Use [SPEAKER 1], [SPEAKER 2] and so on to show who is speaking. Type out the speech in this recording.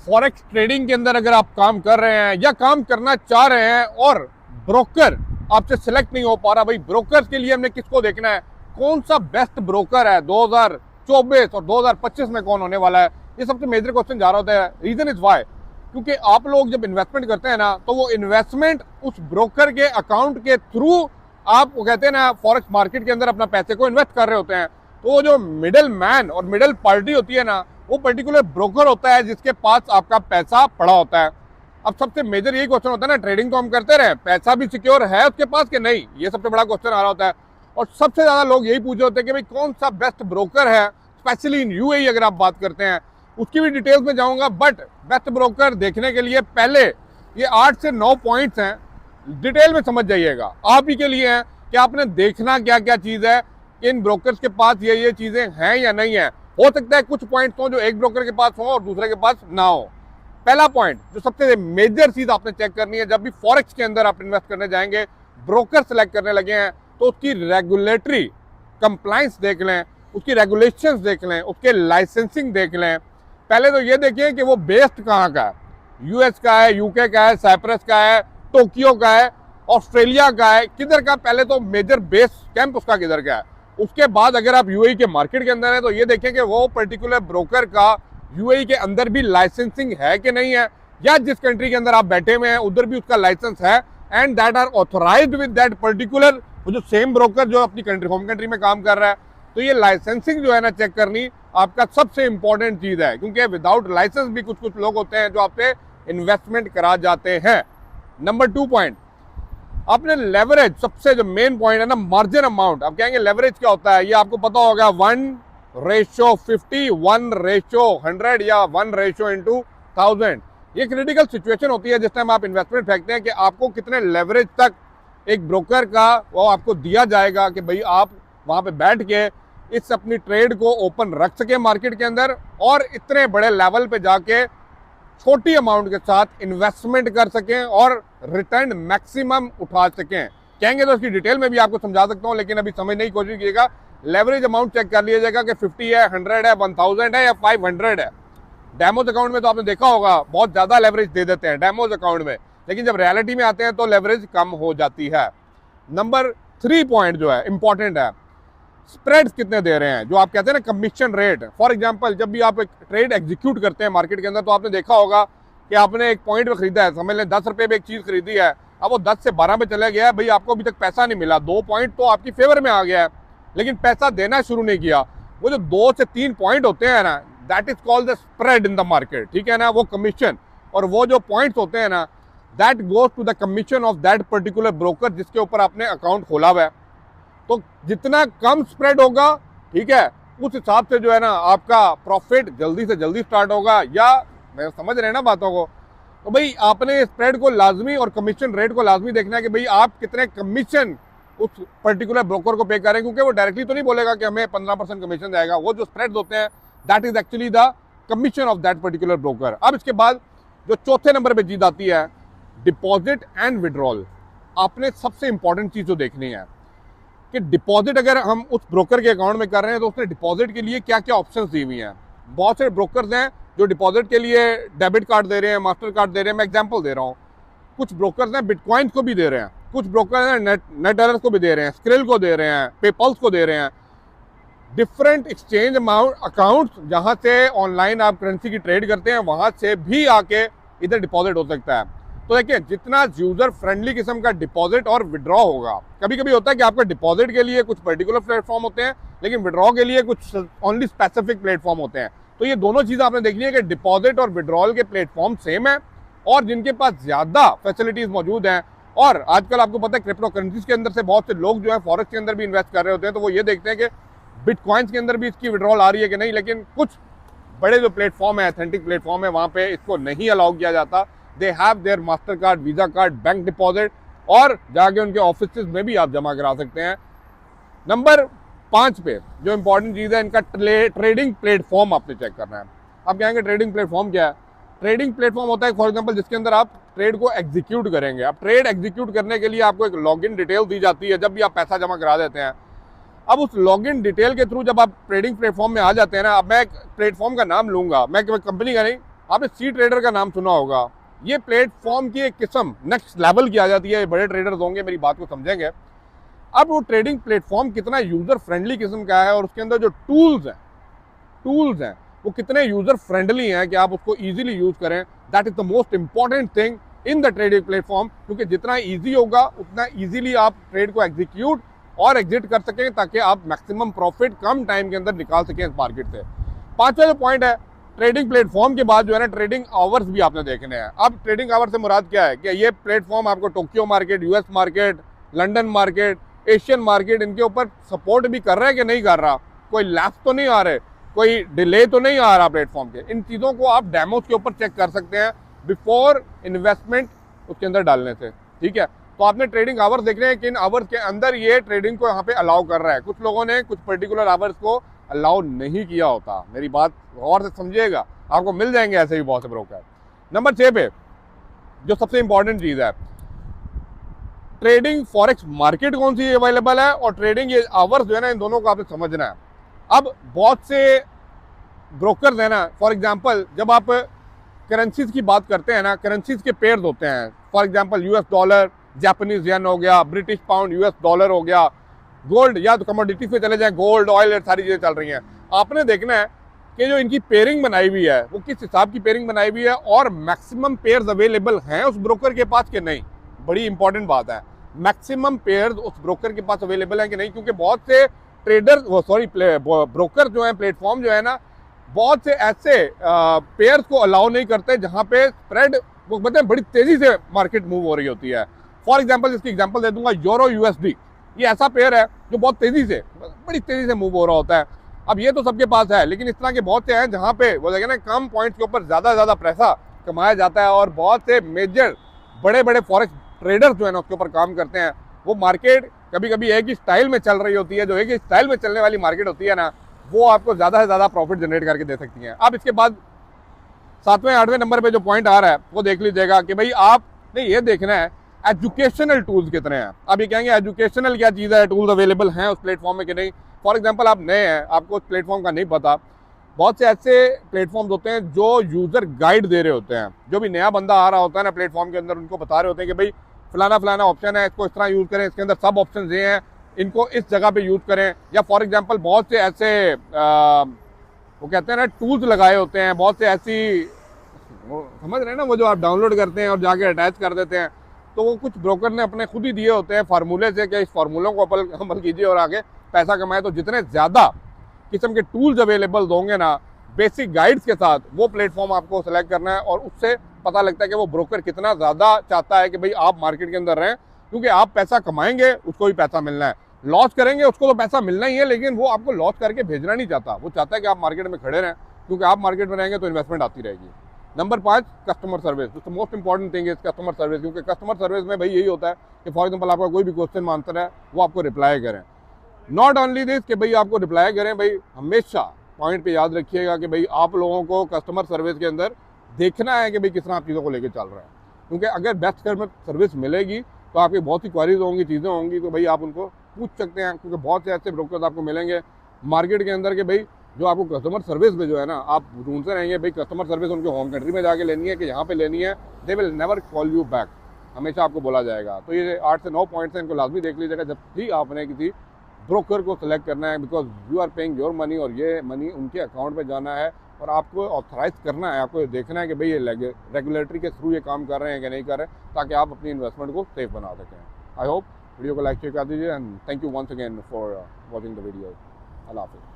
[SPEAKER 1] Forex trading के अंदर अगर आप काम कर रहे हैं या काम करना चाह रहे हैं और ब्रोकर आपसे सिलेक्ट नहीं हो पा रहा, भाई ब्रोकर के लिए हमने किसको देखना है, कौन सा बेस्ट ब्रोकर है 2024 और 2025 में कौन होने वाला है, ये सबसे मेजर क्वेश्चन जा रहा होता है। रीजन इज वाई, क्योंकि आप लोग जब इन्वेस्टमेंट करते हैं ना, तो वो इन्वेस्टमेंट उस ब्रोकर के अकाउंट के थ्रू आप वो कहते हैं ना फॉरेक्स मार्केट के अंदर अपना पैसे को इन्वेस्ट कर रहे होते हैं। तो वो जो मिडिल मैन और मिडिल पार्टी होती है ना, वो पर्टिकुलर ब्रोकर होता है जिसके पास आपका पैसा पड़ा होता है। अब सबसे मेजर यही क्वेश्चन होता है ना, ट्रेडिंग तो हम करते रहे, पैसा भी सिक्योर है उसके पास कि नहीं, ये सबसे बड़ा क्वेश्चन आ रहा होता है। और सबसे ज्यादा लोग यही पूछे होते हैं कि भाई कौन सा बेस्ट ब्रोकर है, स्पेशली इन यूएई अगर आप बात करते हैं, उसकी भी डिटेल्स में जाऊंगा। बट बेस्ट ब्रोकर देखने के लिए पहले ये 8 से 9 पॉइंट्स हैं, डिटेल में समझ जाइएगा, आप ही के लिए हैं कि आपने देखना क्या क्या चीज है, इन ब्रोकर्स के पास ये चीजें हैं या नहीं है। हो सकता है कुछ पॉइंट्स हो जो एक ब्रोकर के पास हो और दूसरे के पास ना हो। पहला पॉइंट जो सबसे मेजर चीज आपने चेक करनी है, जब भी फॉरेक्स के अंदर आप इन्वेस्ट करने जाएंगे, ब्रोकर सेलेक्ट करने लगे हैं, तो उसकी रेगुलेटरी कंप्लायंस देख लें, उसकी रेगुलेशंस देख लें, उसके लाइसेंसिंग देख लें। पहले तो ये देखिए कि वो बेस्ड कहाँ का है, यूएस का है, यूके का है, साइप्रस का है, टोक्यो का है, ऑस्ट्रेलिया का है, किधर का, पहले तो मेजर बेस कैंप उसका किधर का है। उसके बाद अगर आप यूएई के मार्केट के अंदर है तो ये देखें कि वो पर्टिकुलर ब्रोकर का यूएई के अंदर भी लाइसेंसिंग है कि नहीं है, या जिस कंट्री के अंदर आप बैठे हुए हैं उधर भी उसका लाइसेंस है, and that are authorised with that particular, जो सेम ब्रोकर जो अपनी कंट्री होम कंट्री में काम कर रहा है। तो ये लाइसेंसिंग जो है ना चेक करनी आपका सबसे इंपॉर्टेंट चीज है, क्योंकि विदाउट लाइसेंस भी कुछ कुछ लोग होते हैं जो आपसे इन्वेस्टमेंट करा जाते हैं। नंबर 2 पॉइंट, आपने लेवरेज, सबसे जो मेन पॉइंट है ना, मार्जिन अमाउंट। आप कहेंगे लेवरेज क्या होता है, ये आपको पता होगा, 1:50, 1:100 या 1:1000। ये क्रिटिकल सिचुएशन होती है जिस टाइम आप इन्वेस्टमेंट फेंकते हैं कि आपको कितने लेवरेज तक एक ब्रोकर का वो आपको दिया जाएगा कि भाई आप वहां पे बैठ के इस अपनी ट्रेड को ओपन रख सके मार्केट के अंदर, और इतने बड़े लेवल पे जाके छोटी अमाउंट के साथ इन्वेस्टमेंट कर सकें और रिटर्न मैक्सिमम उठा सकें। कहेंगे तो इसकी डिटेल में भी आपको समझा सकता हूं, लेकिन अभी समझने की कोशिश कीजिएगा। लेवरेज अमाउंट चेक कर लीजिएगा कि 50 है, 100 है, 1000 है या 500 है। डेमोज अकाउंट में तो आपने देखा होगा बहुत ज्यादा लेवरेज दे देते हैं डेमोज अकाउंट में, लेकिन जब रियलिटी में आते हैं तो लेवरेज कम हो जाती है। नंबर 3 पॉइंट जो है इंपॉर्टेंट है, स्प्रेड्स कितने दे रहे हैं, जो आप कहते हैं ना कमीशन रेट। फॉर एग्जांपल जब भी आप एक ट्रेड एग्जीक्यूट करते हैं मार्केट के अंदर, तो आपने देखा होगा कि आपने एक पॉइंट पे खरीदा है, समझ लें 10 रुपए में एक चीज खरीदी है, अब वो 10 से 12 पे चला गया है, भाई आपको अभी तक पैसा नहीं मिला, 2 पॉइंट तो आपकी फेवर में आ गया है, लेकिन पैसा देना शुरू नहीं किया। वो जो 2 से 3 पॉइंट होते हैं ना, that is called the spread in the market, ठीक है ना, वो कमीशन। और वो जो पॉइंट्स होते हैं ना, that goes to the commission of that particular broker जिसके ऊपर आपने अकाउंट खोला हुआ है। तो जितना कम स्प्रेड होगा, ठीक है, उस हिसाब से जो है ना आपका प्रॉफिट जल्दी से जल्दी स्टार्ट होगा। या मैं समझ रहे हैं ना बातों को, तो भाई आपने स्प्रेड को लाजमी और कमीशन रेट को लाजमी देखना है कि भाई आप कितने कमीशन उस पर्टिकुलर ब्रोकर को पे करें, क्योंकि वो डायरेक्टली तो नहीं बोलेगा कि हमें 15% कमीशन जाएगा। वो जो स्प्रेड होते हैं that is actually the commission of that particular broker. अब इसके बाद जो चौथे नंबर पे चीज आती है, डिपॉजिट एंड विड्रॉल। आपने सबसे इंपॉर्टेंट चीज जो देखनी है कि डिपॉजिट अगर हम उस ब्रोकर के अकाउंट में कर रहे हैं तो उसने डिपॉजिट के लिए क्या क्या ऑप्शंस दी हुई हैं। बहुत से ब्रोकर्स हैं जो डिपॉजिट के लिए डेबिट कार्ड दे रहे हैं, मास्टर कार्ड दे रहे हैं। मैं एग्जांपल दे रहा हूँ, कुछ ब्रोकर्स हैं बिटकॉइन को भी दे रहे हैं, कुछ ब्रोकर्स हैं नेट डॉलर्स को भी दे रहे हैं, स्क्रिल को दे रहे हैं, पेपल्स को दे रहे हैं। डिफरेंट एक्सचेंज अकाउंट्स जहाँ से ऑनलाइन आप करेंसी की ट्रेड करते हैं, वहाँ से भी आके इधर डिपॉजिट हो सकता है। तो देखिए, जितना यूजर फ्रेंडली किस्म का डिपॉजिट और विड्रॉ होगा, कभी कभी होता है कि आपका डिपॉजिट के लिए कुछ पर्टिकुलर प्लेटफॉर्म होते हैं, लेकिन विड्रॉ के लिए कुछ ओनली स्पेसिफिक प्लेटफॉर्म होते हैं। तो ये दोनों चीज़ आपने देखनी है कि डिपॉजिट और विड्रॉल के प्लेटफॉर्म सेम है, और जिनके पास ज़्यादा फैसिलिटीज़ मौजूद हैं। और आजकल आपको पता है क्रिप्टो करेंसीज के अंदर से बहुत से लोग जो है फॉरेक्स के अंदर भी इन्वेस्ट कर रहे होते हैं, तो वो ये देखते हैं कि बिटकॉइंस के अंदर भी इसकी विड्रॉल आ रही है कि नहीं। लेकिन कुछ बड़े जो प्लेटफॉर्म है, अथेंटिक प्लेटफॉर्म है, वहाँ पे इसको नहीं अलाउ किया जाता। They have their master card, visa card, bank deposit, और जाके उनके ऑफिस में भी आप जमा करा सकते हैं। नंबर 5 पे जो इंपॉर्टेंट चीज़ है, इनका ट्रेडिंग प्लेटफॉर्म आपने चेक करना है। आप कहेंगे ट्रेडिंग प्लेटफॉर्म क्या है? ट्रेडिंग प्लेटफॉर्म होता है फॉर एग्जांपल जिसके अंदर आप ट्रेड को एग्जीक्यूट करेंगे। अब ट्रेड एग्जीक्यूट करने के लिए आपको एक लॉगिन डिटेल दी जाती है जब भी आप पैसा जमा करा देते हैं। अब उस लॉगिन डिटेल के थ्रू जब आप ट्रेडिंग प्लेटफॉर्म में आ जाते हैं ना, अब मैं एक प्लेटफॉर्म का नाम लूंगा, मैं कंपनी का नहीं, आपने सी ट्रेडर का नाम सुना होगा। ये प्लेटफॉर्म की एक किस्म नेक्स्ट लेवल की आ जाती है, बड़े ट्रेडर्स होंगे मेरी बात को समझेंगे। अब वो ट्रेडिंग प्लेटफॉर्म कितना यूजर फ्रेंडली किस्म का है और उसके अंदर जो टूल्स हैं वो कितने यूजर फ्रेंडली हैं कि आप उसको इजीली यूज करें। That is the most important thing in the trading platform, क्योंकि जितना इजी होगा उतना इजीली आप ट्रेड को एग्जीक्यूट और एग्जिट कर सकें, ताकि आप मैक्सिमम प्रॉफिट कम टाइम के अंदर निकाल सकें इस मार्केट से। पांचवा जो पॉइंट है, ट्रेडिंग प्लेटफॉर्म के बाद जो है ना ट्रेडिंग आवर्स भी आपने देखने हैं। अब ट्रेडिंग आवर्स से मुराद क्या है कि ये प्लेटफॉर्म आपको Tokyo market, US market, London market, Asian market, इनके ऊपर सपोर्ट भी कर रहा है कि नहीं कर रहा, कोई लैप्स तो नहीं आ रहे, कोई डिले तो नहीं आ रहा प्लेटफॉर्म के। इन चीज़ों को आप डेमोस के ऊपर चेक कर सकते हैं बिफोर इन्वेस्टमेंट उसके अंदर डालने से, ठीक है। तो आपने ट्रेडिंग आवर्स देख रहे हैं कि इन आवर्स के अंदर ये ट्रेडिंग को यहाँ पे अलाउ कर रहा है। कुछ लोगों ने कुछ पर्टिकुलर आवर्स को अलाउ नहीं किया होता। मेरी बात गौर से समझिएगा, आपको मिल जाएंगे ऐसे भी बहुत से ब्रोकर। नंबर 6 पे जो सबसे इंपॉर्टेंट चीज़ है, ट्रेडिंग फॉरेक्स मार्केट कौन सी अवेलेबल है और ट्रेडिंग ये आवर्स जो है ना, इन दोनों को आपने समझना है। अब बहुत से ब्रोकर्स है ना, फॉर एग्जांपल जब आप करेंसीज की बात करते हैं ना, करेंसीज के पेयर्स होते हैं। For example US dollar, Japanese yen हो गया, ब्रिटिश पाउंड, यूएस डॉलर हो गया, गोल्ड, या तो कमोडिटी पे चले जाएं, गोल्ड, ऑयल, सारी चीज़ें चल रही हैं। आपने देखना है कि जो इनकी पेयरिंग बनाई हुई है वो किस हिसाब की पेयरिंग बनाई हुई है और मैक्सिमम पेयर्स अवेलेबल हैं उस ब्रोकर के पास कि नहीं। बड़ी इंपॉर्टेंट बात है, मैक्सिमम पेयर्स उस ब्रोकर के पास अवेलेबल हैं कि नहीं, क्योंकि बहुत से ब्रोकर जो है, प्लेटफॉर्म जो है ना, बहुत से ऐसे पेयर्स को अलाउ नहीं करते जहां पे स्प्रेड वो मतलब बड़ी तेजी से मार्केट मूव हो रही होती है। फॉर एग्जांपल इसकी एग्जांपल दे दूंगा, यूरो यूएसडी, ये ऐसा पेयर है जो बहुत तेजी से, बड़ी तेजी से मूव हो रहा होता है। अब ये तो सबके पास है, लेकिन इस तरह के बहुत से हैं जहाँ पे वो देखें ना कम पॉइंट्स के ऊपर ज़्यादा पैसा कमाया जाता है और बहुत से मेजर बड़े बड़े फॉरेक्स ट्रेडर्स जो है ना उसके ऊपर काम करते हैं। वो मार्केट कभी कभी एक ही स्टाइल में चल रही होती है, जो एक ही स्टाइल में चलने वाली मार्केट होती है ना, वो आपको ज़्यादा से ज़्यादा प्रॉफिट जनरेट करके दे सकती हैं। अब इसके बाद 7वें 8वें नंबर पे जो पॉइंट आ रहा है वो देख लीजिएगा कि भाई आपने ये देखना है एजुकेशनल टूल्स कितने हैं। अब ये कहेंगे एजुकेशनल क्या चीज़ है, टूल्स अवेलेबल हैं उस प्लेटफॉर्म में कि नहीं। फॉर एग्जांपल आप नए हैं, आपको उस प्लेटफॉर्म का नहीं पता, बहुत से ऐसे प्लेटफॉर्म्स होते हैं जो यूज़र गाइड दे रहे होते हैं। जो भी नया बंदा आ रहा होता है ना प्लेटफॉर्म के अंदर, उनको बता रहे होते हैं कि भाई फलाना ऑप्शन है, इसको इस तरह यूज़ करें, इसके अंदर सब ऑप्शन ये हैं, इनको इस जगह पे यूज़ करें। या फॉर एग्जांपल बहुत से ऐसे वो कहते हैं ना टूल्स लगाए होते हैं, बहुत से ऐसी समझ रहे हैं ना, वो जो आप डाउनलोड करते हैं और जाके अटैच कर देते हैं, तो वो कुछ ब्रोकर ने अपने खुद ही दिए होते हैं फार्मूले से कि इस फार्मूलों को अमल कीजिए और आगे पैसा कमाए। तो जितने ज़्यादा किस्म के टूल्स अवेलेबल होंगे ना बेसिक गाइड्स के साथ, वो प्लेटफॉर्म आपको सेलेक्ट करना है और उससे पता लगता है कि वो ब्रोकर कितना ज़्यादा चाहता है कि भाई आप मार्केट के अंदर रहें, क्योंकि आप पैसा कमाएंगे उसको भी पैसा मिलना है, लॉस करेंगे उसको तो पैसा मिलना ही है, लेकिन वो आपको लॉस करके भेजना नहीं चाहता। वो चाहता है कि आप मार्केट में खड़े रहें, क्योंकि आप मार्केट में रहेंगे तो इन्वेस्टमेंट आती रहेगी। Number 5, customer service. The most important thing is customer service, क्योंकि कस्टमर सर्विस में भाई यही होता है कि फॉर एग्जांपल आपका कोई भी क्वेश्चन आंसर है वो आपको रिप्लाई करें। नॉट ओनली दिस कि भाई आपको रिप्लाई करें, भाई हमेशा पॉइंट पे याद रखिएगा कि भाई आप लोगों को कस्टमर सर्विस के अंदर देखना है कि भाई किस तरह आप चीज़ों को लेकर चल रहे हैं। क्योंकि अगर बेस्ट कस्टमर सर्विस मिलेगी तो आपकी बहुत सी क्वारीज होंगी, चीज़ें होंगी, तो भाई आप उनको पूछ सकते हैं। क्योंकि बहुत से ऐसे ब्रोकर्स आपको मिलेंगे मार्केट के अंदर कि भाई जो आपको कस्टमर सर्विस में जो है ना आप ढूंढते रहेंगे, भाई कस्टमर सर्विस उनके होम कंट्री में जाके लेनी है कि यहाँ पे लेनी है, they will never call you back, हमेशा आपको बोला जाएगा। तो ये 8 से 9 पॉइंट्स हैं, इनको लाजमी देख लीजिएगा जब भी आपने किसी ब्रोकर को सिलेक्ट करना है, because you are paying your money और ये मनी उनके अकाउंट में जाना है और आपको ऑथराइज करना है, आपको देखना है कि भाई ये रेगुलेटरी के थ्रू ये काम कर रहे हैं कि नहीं कर रहे, ताकि आप अपनी इन्वेस्टमेंट को सेफ बना सकें। आई होप वीडियो को लाइक शेयर कर दीजिए and thank you once again for watching the video. अल्लाह हाफिज़।